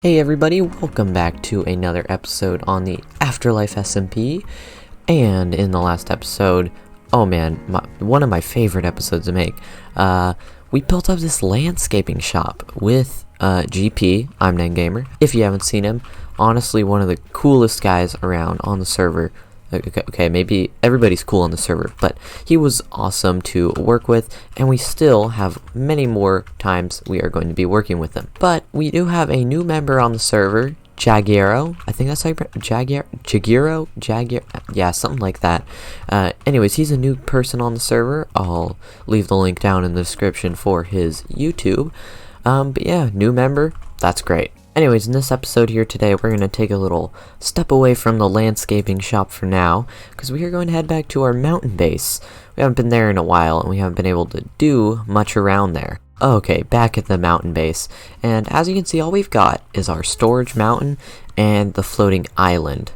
Hey everybody, welcome back to another episode on the AfterLife SMP. And in the last episode, oh man, one of my favorite episodes to make, we built up this landscaping shop with GP, I'm Gamer. If you haven't seen him, honestly one of the coolest guys around on the server. Okay, maybe everybody's cool on the server, but he was awesome to work with, and we still have many more times we are going to be working with him. But we do have a new member on the server, Jaguaro. I think that's like Jaguaro, yeah, something like that. Anyways, he's a new person on the server. I'll leave the link down in the description for his YouTube. But yeah, new member, that's great. Anyways, in this episode here today, we're going to take a little step away from the landscaping shop for now, because we are going to head back to our mountain base. We haven't been there in a while, and we haven't been able to do much around there. Okay, back at the mountain base, and as you can see, all we've got is our storage mountain and the floating island.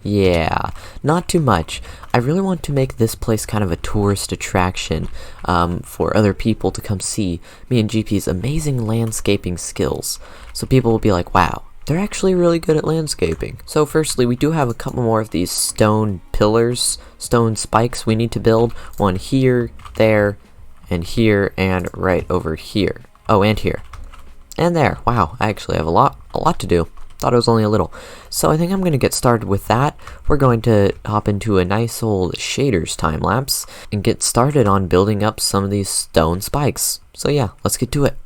Yeah, not too much. I really want to make this place kind of a tourist attraction for other people to come see me and GP's amazing landscaping skills. So people will be like, wow, they're actually really good at landscaping. So firstly, we do have a couple more of these stone pillars, stone spikes we need to build. One here, there, and right over here. Oh, and here. And there. Wow, I actually have a lot to do. Thought it was only a little. So I think I'm going to get started with that. We're going to hop into a nice old shaders time lapse and get started on building up some of these stone spikes. So yeah, let's get to it.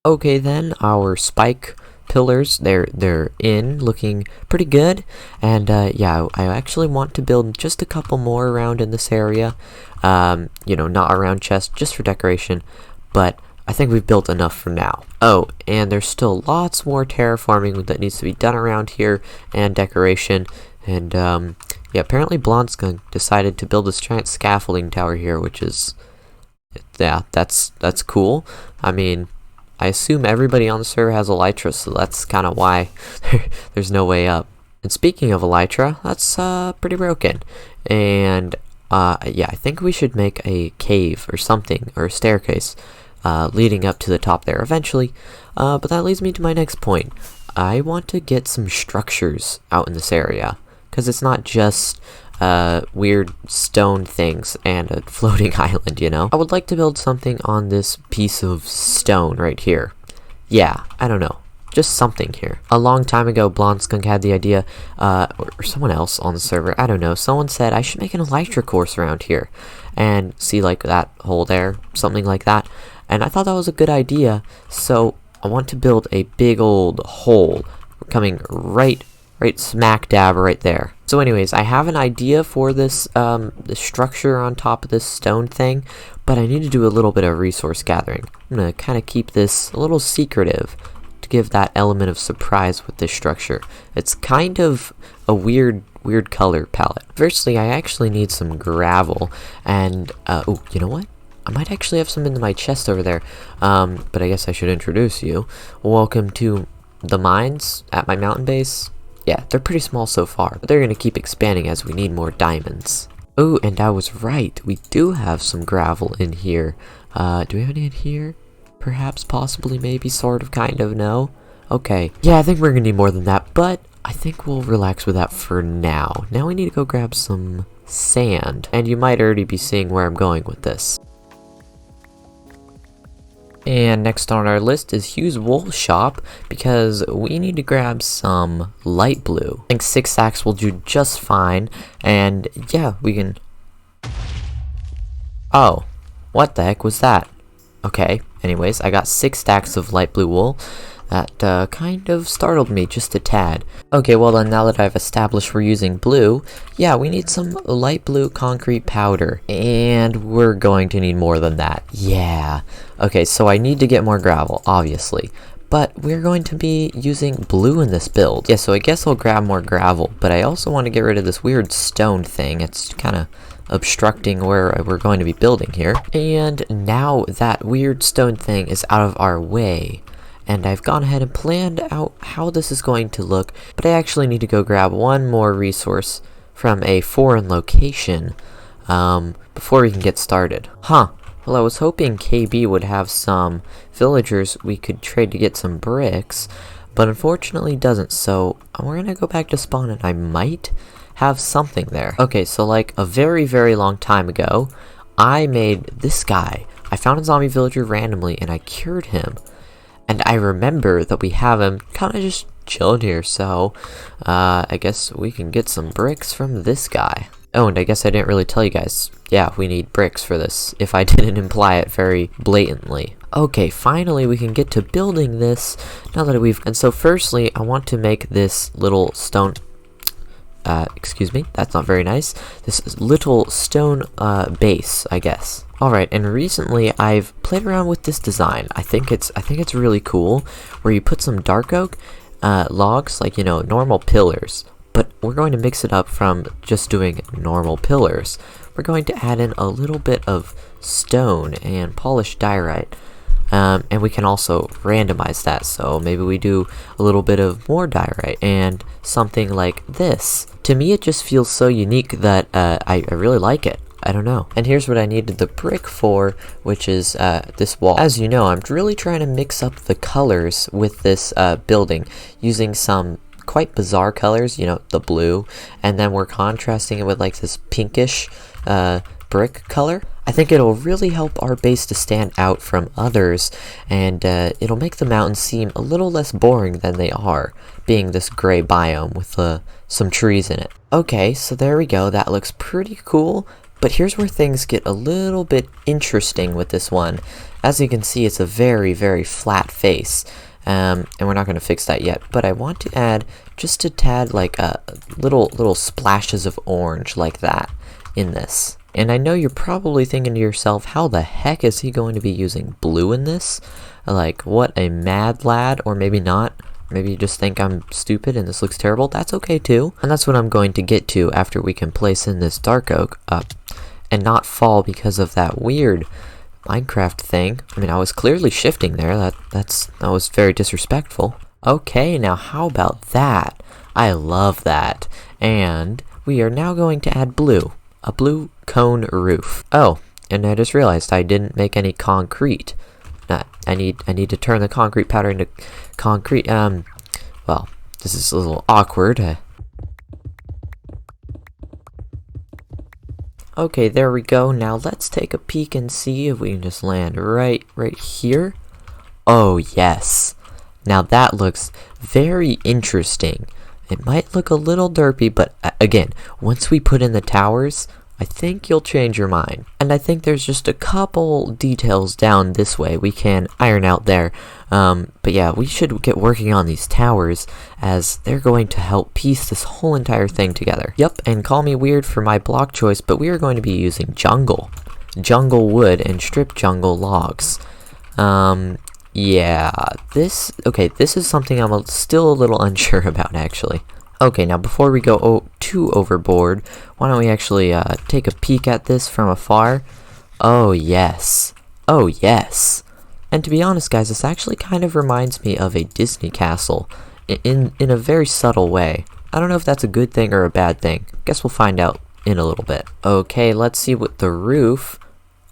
Okay then, our spike pillars, they're in, looking pretty good, and yeah, I actually want to build just a couple more around in this area, you know, not around chests, just for decoration, but I think we've built enough for now. Oh, and there's still lots more terraforming that needs to be done around here, and decoration, and yeah, apparently Blonskunk decided to build this giant scaffolding tower here, which is, yeah, that's cool. I mean, I assume everybody on the server has Elytra, so that's kind of why there's no way up. And speaking of Elytra, that's pretty broken. And yeah, I think we should make a cave or something, or a staircase leading up to the top there eventually. But that leads me to my next point. I want to get some structures out in this area, because it's not just weird stone things and a floating island, you know? I would like to build something on this piece of stone right here. Yeah, I don't know. Just something here. A long time ago, Blonskunk had the idea, or someone else on the server, I don't know, someone said I should make an Elytra course around here. And see, like, that hole there, something like that. And I thought that was a good idea, so I want to build a big old hole coming right smack dab right there. So anyways, I have an idea for this the structure on top of this stone thing, but I need to do a little bit of resource gathering. I'm gonna kind of keep this a little secretive to give that element of surprise with this structure. It's kind of a weird weird color palette. Firstly, I actually need some gravel, and oh, you know what? I might actually have some in my chest over there, but I guess I should introduce you. Welcome to the mines at my mountain base. Yeah, they're pretty small so far, but they're gonna keep expanding as we need more diamonds. Oh, and I was right. We do have some gravel in here. Do we have any in here? Perhaps, possibly, maybe, sort of, kind of, no? Okay. Yeah, I think we're gonna need more than that, but I think we'll relax with that for now. Now we need to go grab some sand, and you might already be seeing where I'm going with this. And next on our list is Hugh's Wool Shop, because we need to grab some light blue. I think 6 stacks will do just fine, and yeah, we can... Oh, what the heck was that? Okay, anyways, I got 6 stacks of light blue wool. That kind of startled me just a tad. Okay, well then, now that I've established we're using blue, yeah, we need some light blue concrete powder. And we're going to need more than that. Yeah. Okay, so I need to get more gravel, obviously. But we're going to be using blue in this build. Yeah, so I guess I'll grab more gravel, but I also want to get rid of this weird stone thing. It's kind of obstructing where we're going to be building here. And now that weird stone thing is out of our way, and I've gone ahead and planned out how this is going to look, but I actually need to go grab one more resource from a foreign location before we can get started. Huh. Well, I was hoping KB would have some villagers we could trade to get some bricks, but unfortunately doesn't, so we're gonna go back to spawn and I might have something there. Okay, so like a very, very long time ago, I made this guy. I found a zombie villager randomly and I cured him. And I remember that we have him kind of just chilling here, so I guess we can get some bricks from this guy. Oh, and I guess I didn't really tell you guys. Yeah, we need bricks for this, if I didn't imply it very blatantly. Okay, finally we can get to building this, now that we've... And so firstly, I want to make this little stone... excuse me, that's not very nice. This little stone base, I guess. Alright, and recently I've played around with this design. I think it's really cool, where you put some dark oak logs, like, you know, normal pillars, but we're going to mix it up from just doing normal pillars. We're going to add in a little bit of stone and polished diorite, and we can also randomize that, so maybe we do a little bit of more diorite and something like this. To me, it just feels so unique that I really like it. I don't know. And here's what I needed the brick for, which is this wall. As you know, I'm really trying to mix up the colors with this building, using some quite bizarre colors, you know, the blue, and then we're contrasting it with like this pinkish brick color. I think it'll really help our base to stand out from others, and it'll make the mountains seem a little less boring than they are, being this gray biome with some trees in it. Okay, so there we go. That looks pretty cool. But here's where things get a little bit interesting with this one. As you can see, it's a very, very flat face. And we're not going to fix that yet. But I want to add just a tad, like, little splashes of orange like that in this. And I know you're probably thinking to yourself, how the heck is he going to be using blue in this? Like, what a mad lad, or maybe not. Maybe you just think I'm stupid and this looks terrible. That's okay too. And that's what I'm going to get to after we can place in this dark oak and not fall because of that weird Minecraft thing. I mean, I was clearly shifting there. That was very disrespectful. Okay, now how about that? I love that. And we are now going to add blue. A blue cone roof. Oh, and I just realized I didn't make any concrete. I need to turn the concrete powder into concrete. Well, this is a little awkward. Okay, there we go. Now let's take a peek and see if we can just land right here. Oh, yes. Now that looks very interesting. It might look a little derpy, but again, once we put in the towers, I think you'll change your mind. And I think there's just a couple details down this way we can iron out there. But yeah, we should get working on these towers, as they're going to help piece this whole entire thing together. Yep, and call me weird for my block choice, but we are going to be using jungle wood and strip jungle logs. Yeah, this is something I'm still a little unsure about, actually. Okay, now before we go too overboard, why don't we actually take a peek at this from afar? Oh yes. Oh yes. And to be honest guys, this actually kind of reminds me of a Disney castle in a very subtle way. I don't know if that's a good thing or a bad thing. Guess we'll find out in a little bit. Okay, let's see what the roof...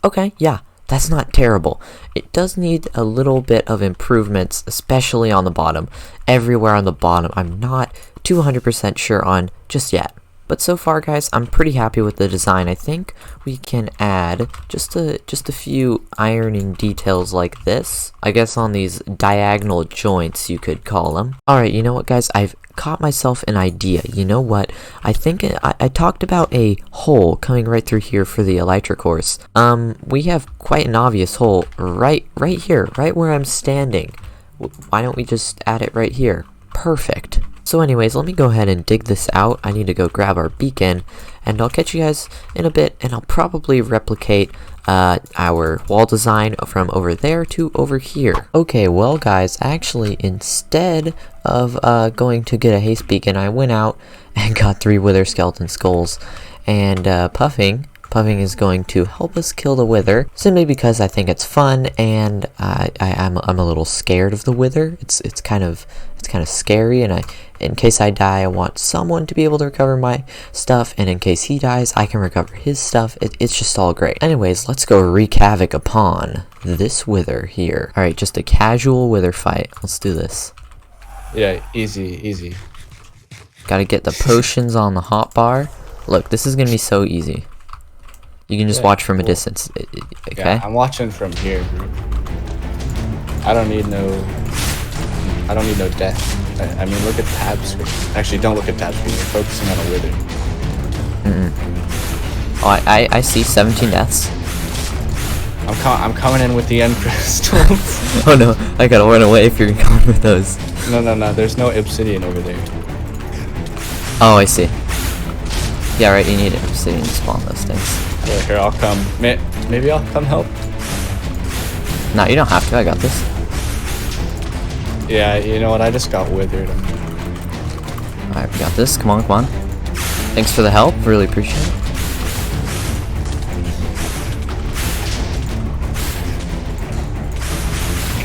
Okay, yeah, that's not terrible. It does need a little bit of improvements, especially on the bottom. Everywhere on the bottom, I'm not 200% sure on just yet. But so far, guys, I'm pretty happy with the design. I think we can add just a few ironing details like this. I guess on these diagonal joints, you could call them. Alright, you know what, guys? I've caught myself an idea. You know what? I think I talked about a hole coming right through here for the elytra course. We have quite an obvious hole right here, right where I'm standing. Why don't we just add it right here? Perfect. So anyways, let me go ahead and dig this out. I need to go grab our beacon, and I'll catch you guys in a bit, and I'll probably replicate our wall design from over there to over here. Okay, well guys, actually instead of going to get a haste beacon, I went out and got 3 wither skeleton skulls, and Puffing is going to help us kill the wither, simply because I think it's fun, and I'm a little scared of the wither. It's kind of scary, and in case I die, I want someone to be able to recover my stuff, and in case he dies, I can recover his stuff. It's just all great. Anyways, let's go wreak havoc upon this wither here. Alright, just a casual wither fight. Let's do this. Yeah, easy. Gotta get the potions on the hotbar. Look, this is gonna be so easy. You can just watch from a distance, okay? Yeah, I'm watching from here, bro. I don't need no death. I mean, look at tab screen. Actually, don't look at tab screen. You're focusing on a wither. Oh, I see 17 deaths. I'm coming in with the end crystals. Oh no, I gotta run away if you're coming with those. No. There's no obsidian over there. Oh, I see. Yeah, right. You need obsidian to spawn those things. Here, I'll come. Maybe I'll come help. No, you don't have to. I got this. Yeah, you know what? I just got withered. Alright, we got this. Come on. Thanks for the help. Really appreciate it.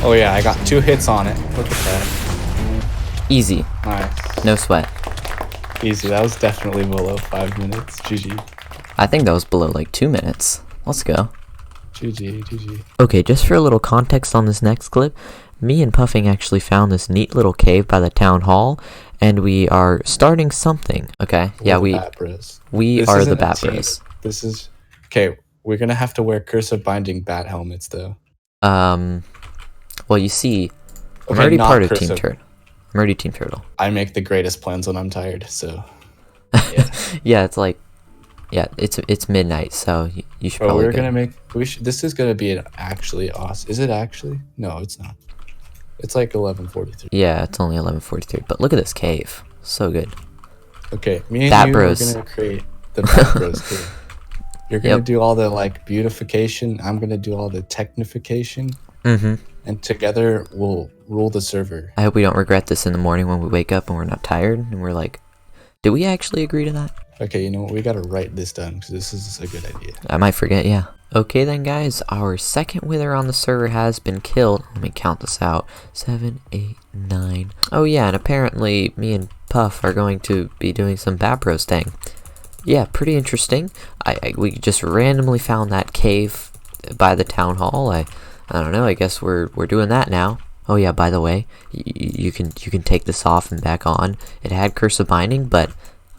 Oh yeah, I got 2 hits on it. Look at that. Easy. Nice. No sweat. Easy. That was definitely below 5 minutes. GG. I think that was below like 2 minutes. Let's go. GG. Okay, just for a little context on this next clip, me and Puffing actually found this neat little cave by the town hall, and we are starting something. Okay, yeah, we are the Bat Bros. This is okay. We're gonna have to wear cursive binding bat helmets though. Well, you see, I'm Okay, already not part of cursive. Team Turtle. I'm already Team Turtle. I make the greatest plans when I'm tired, so yeah. Yeah, it's like, yeah, it's midnight, so you should probably. We're gonna make. This is gonna be an actually awesome. Is it actually? No, it's not. It's like 11:43. Yeah, it's only 11:43. But look at this cave, so good. Okay, me and Bat you Bros. are gonna create the Bat Bros cave. You're gonna do all the like beautification. I'm gonna do all the technification. And together we'll rule the server. I hope we don't regret this in the morning when we wake up and we're not tired and we're like, did we actually agree to that? Okay, you know what? We gotta write this down because this is a good idea. I might forget, yeah. Okay then, guys, our second wither on the server has been killed. Let me count this out. 7, 8, 9. Oh yeah, and apparently me and Puff are going to be doing some Bat Bros thing. Yeah, pretty interesting. We just randomly found that cave by the town hall. I don't know, I guess we're doing that now. Oh yeah, by the way, you can take this off and back on. It had cursive binding, but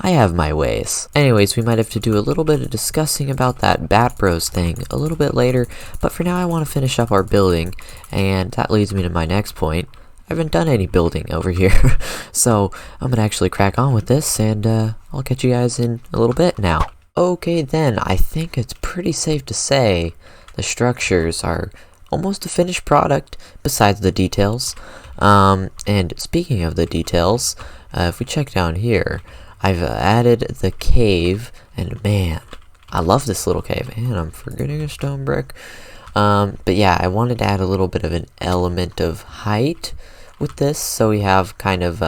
I have my ways. Anyways, we might have to do a little bit of discussing about that Bat Bros thing a little bit later, but for now I want to finish up our building, and that leads me to my next point. I haven't done any building over here, so I'm gonna actually crack on with this, and I'll catch you guys in a little bit now. Okay then, I think it's pretty safe to say the structures are almost a finished product, besides the details. And speaking of the details, if we check down here, I've added the cave, and man, I love this little cave, and I'm forgetting a stone brick. But yeah, I wanted to add a little bit of an element of height with this, so we have kind of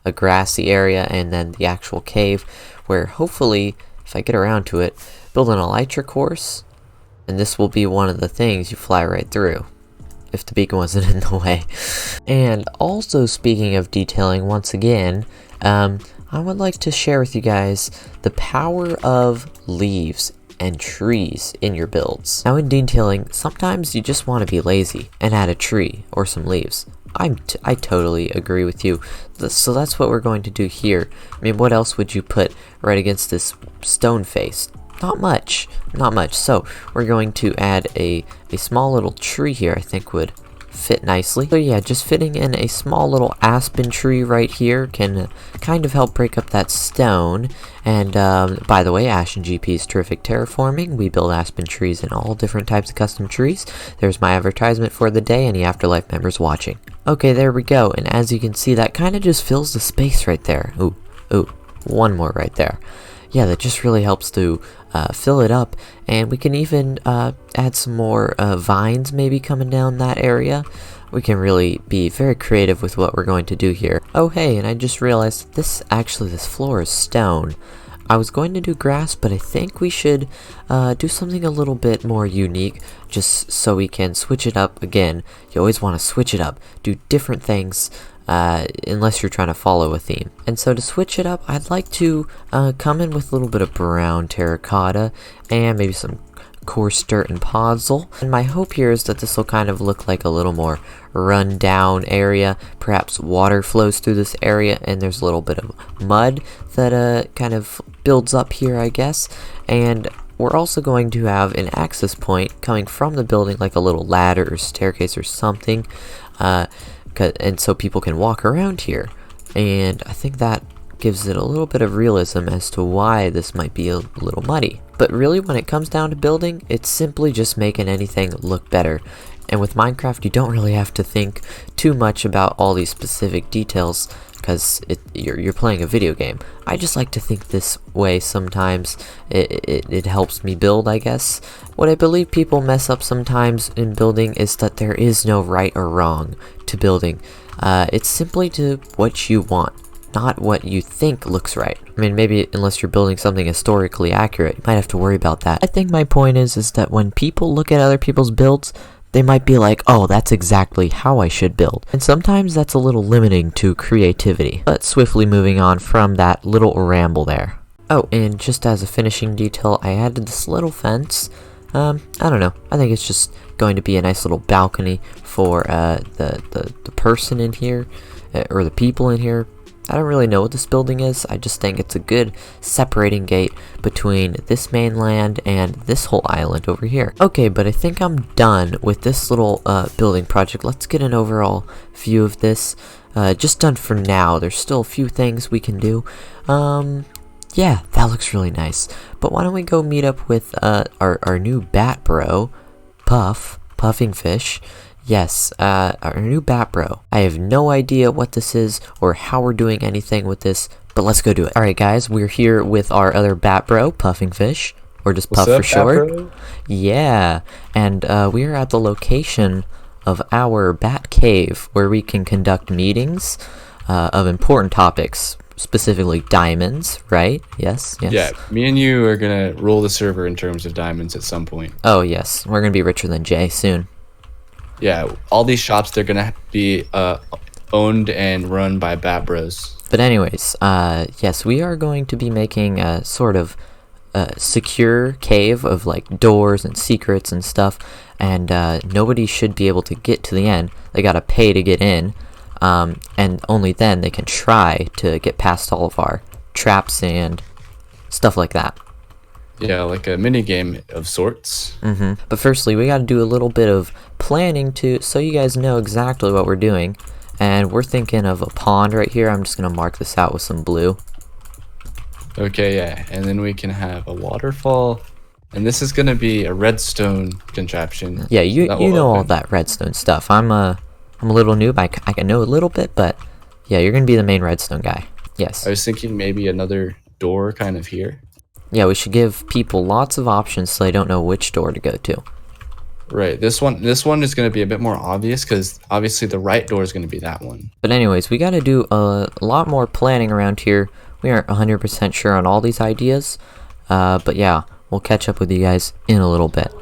a grassy area, and then the actual cave, where hopefully, if I get around to it, build an elytra course, and this will be one of the things you fly right through, if the beacon wasn't in the way. And also, speaking of detailing, once again, I would like to share with you guys the power of leaves and trees in your builds. Now in detailing, sometimes you just want to be lazy and add a tree or some leaves. I totally agree with you. So that's what we're going to do here. I mean, what else would you put right against this stone face? Not much. So we're going to add a small little tree here. I think would fit nicely. So yeah, just fitting in a small little aspen tree right here can kind of help break up that stone. And by the way, Ashen GP's terrific terraforming. We build aspen trees in all different types of custom trees. There's my advertisement for the day. Any AfterLife members watching? Okay, there we go. And as you can see, that kind of just fills the space right there. Ooh, one more right there. Yeah, that just really helps to fill it up, and we can even add some more vines maybe coming down that area. We can really be very creative with what we're going to do here. Oh hey, and I just realized this floor is stone. I was going to do grass, but I think we should do something a little bit more unique, just so we can switch it up again. You always want to switch it up, do different things, unless you're trying to follow a theme. And so to switch it up, I'd like to come in with a little bit of brown terracotta and maybe some coarse dirt and podzol. And my hope here is that this will kind of look like a little more run down area. Perhaps water flows through this area and there's a little bit of mud that kind of builds up here, I guess. And we're also going to have an access point coming from the building, like a little ladder or staircase or something, and so people can walk around here. And I think that gives it a little bit of realism as to why this might be a little muddy. But really, when it comes down to building, it's simply just making anything look better. And with Minecraft, you don't really have to think too much about all these specific details, because you're playing a video game. I just like to think this way sometimes. It helps me build, I guess. What I believe people mess up sometimes in building is that there is no right or wrong to building. It's simply to what you want, not what you think looks right. I mean, maybe unless you're building something historically accurate, you might have to worry about that. I think my point is that when people look at other people's builds, they might be like, oh, that's exactly how I should build. And sometimes that's a little limiting to creativity. But swiftly moving on from that little ramble there. Oh, and just as a finishing detail, I added this little fence. I don't know. I think it's just going to be a nice little balcony for the person in here, or the people in here. I don't really know what this building is. I just think it's a good separating gate between this mainland and this whole island over here. Okay, but I think I'm done with this little building project. Let's get an overall view of this. Just done for now. There's still a few things we can do. Yeah, that looks really nice. But why don't we go meet up with our new bat bro, Puffing Fish. Yes, our new bat bro. I have no idea what this is or how we're doing anything with this, but let's go do it. Alright guys, we're here with our other bat bro, Puffing Fish, or just Puff for short. Yeah, and we are at the location of our bat cave, where we can conduct meetings of important topics, specifically diamonds, right? Yes. Yeah, me and you are gonna rule the server in terms of diamonds at some point. Oh yes, we're gonna be richer than Jay soon. Yeah, all these shops, they're gonna be owned and run by bat bros. But anyways, yes, we are going to be making a sort of secure cave of like doors and secrets and stuff, and nobody should be able to get to the end. They gotta pay to get in, and only then they can try to get past all of our traps and stuff like that. Yeah, like a mini game of sorts. But firstly, we got to do a little bit of planning so you guys know exactly what we're doing. And we're thinking of a pond right here. I'm just going to mark this out with some blue. Okay, yeah. And then we can have a waterfall. And this is going to be a redstone contraption. Yeah, you know all that redstone stuff. I'm a little noob. I can know a little bit, but yeah, you're going to be the main redstone guy. Yes. I was thinking maybe another door kind of here. Yeah, we should give people lots of options so they don't know which door to go to. Right. This one is going to be a bit more obvious because obviously the right door is going to be that one. But anyways, we got to do a lot more planning around here. We aren't 100% sure on all these ideas. But yeah, we'll catch up with you guys in a little bit.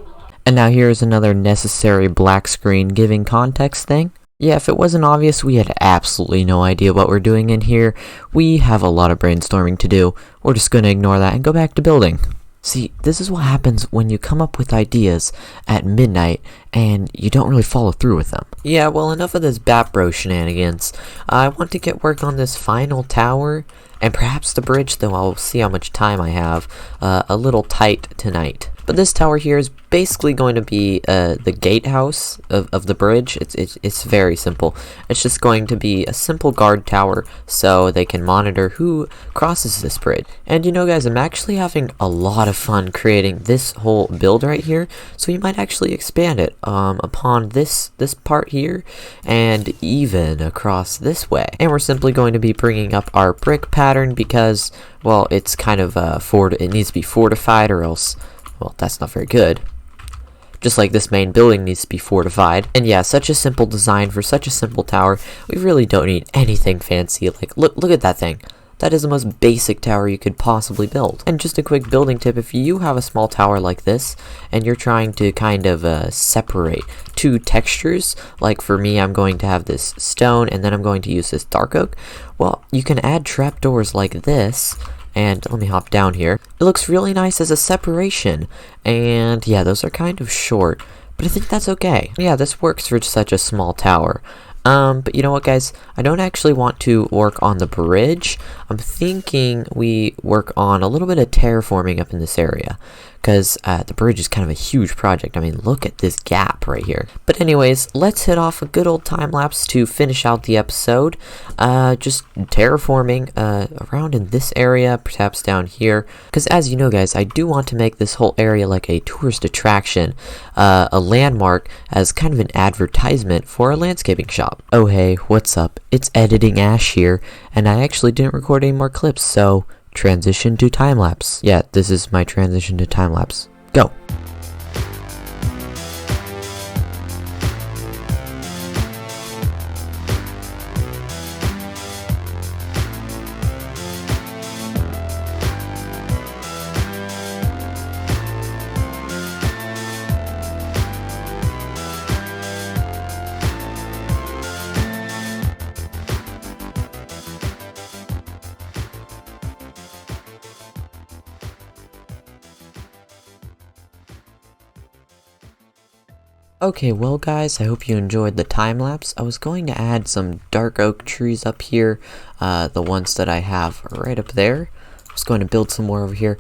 And now here's another necessary black screen giving context thing. Yeah, if it wasn't obvious, we had absolutely no idea what we're doing in here. We have a lot of brainstorming to do. We're just going to ignore that and go back to building. See, this is what happens when you come up with ideas at midnight and you don't really follow through with them. Yeah, well, enough of this bat bro shenanigans. I want to get work on this final tower and perhaps the bridge, though I'll see how much time I have. A little tight tonight. But this tower here is basically going to be the gatehouse of the bridge. It's very simple. It's just going to be a simple guard tower so they can monitor who crosses this bridge. And you know guys, I'm actually having a lot of fun creating this whole build right here. So we might actually expand it upon this part here and even across this way. And we're simply going to be bringing up our brick pattern because, well, it's kind of it needs to be fortified or else, well, that's not very good. Just like this main building needs to be fortified. And yeah, such a simple design for such a simple tower. We really don't need anything fancy. Like, look at that thing. That is the most basic tower you could possibly build. And just a quick building tip, if you have a small tower like this, and you're trying to kind of separate two textures, like for me, I'm going to have this stone, and then I'm going to use this dark oak, well, you can add trapdoors like this. And let me hop down here. It looks really nice as a separation. And yeah, those are kind of short, but I think that's okay. Yeah, this works for such a small tower. But you know what, guys? I don't actually want to work on the bridge. I'm thinking we work on a little bit of terraforming up in this area. Because the bridge is kind of a huge project. I mean, look at this gap right here. But anyways, let's hit off a good old time-lapse to finish out the episode. Just terraforming around in this area, perhaps down here. Because as you know, guys, I do want to make this whole area like a tourist attraction. A landmark as kind of an advertisement for a landscaping shop. Oh hey, what's up? It's Editing Ash here. And I actually didn't record any more clips, so transition to time-lapse. Yeah, this is my transition to time-lapse. Go! Okay, well guys, I hope you enjoyed the time-lapse. I was going to add some dark oak trees up here, the ones that I have right up there. I was going to build some more over here,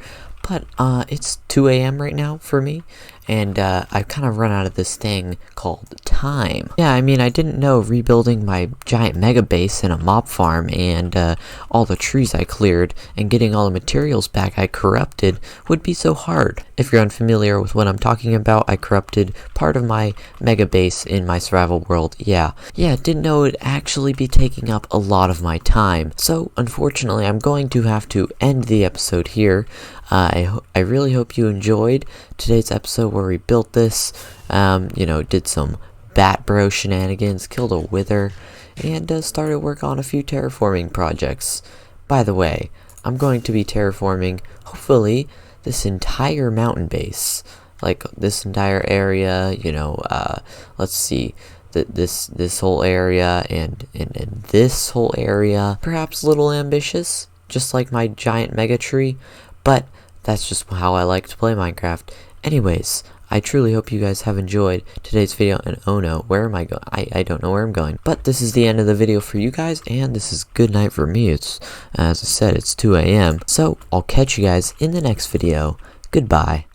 but it's 2 a.m. right now for me, and I've kind of run out of this thing called time. Yeah, I mean, I didn't know rebuilding my giant mega base in a mob farm and all the trees I cleared and getting all the materials back I corrupted would be so hard. If you're unfamiliar with what I'm talking about, I corrupted part of my mega base in my survival world. Yeah, didn't know it'd actually be taking up a lot of my time. So, unfortunately, I'm going to have to end the episode here. I really hope you enjoyed today's episode where we built this, did some bat bro shenanigans, killed a wither, and started work on a few terraforming projects. By the way, I'm going to be terraforming, hopefully, this entire mountain base. Like, this entire area, let's see, this whole area, and this whole area. Perhaps a little ambitious, just like my giant mega tree, but that's just how I like to play Minecraft. Anyways, I truly hope you guys have enjoyed today's video, and oh no, where am I going? I don't know where I'm going. But this is the end of the video for you guys, and this is good night for me. It's, as I said, it's 2 a.m. So, I'll catch you guys in the next video. Goodbye.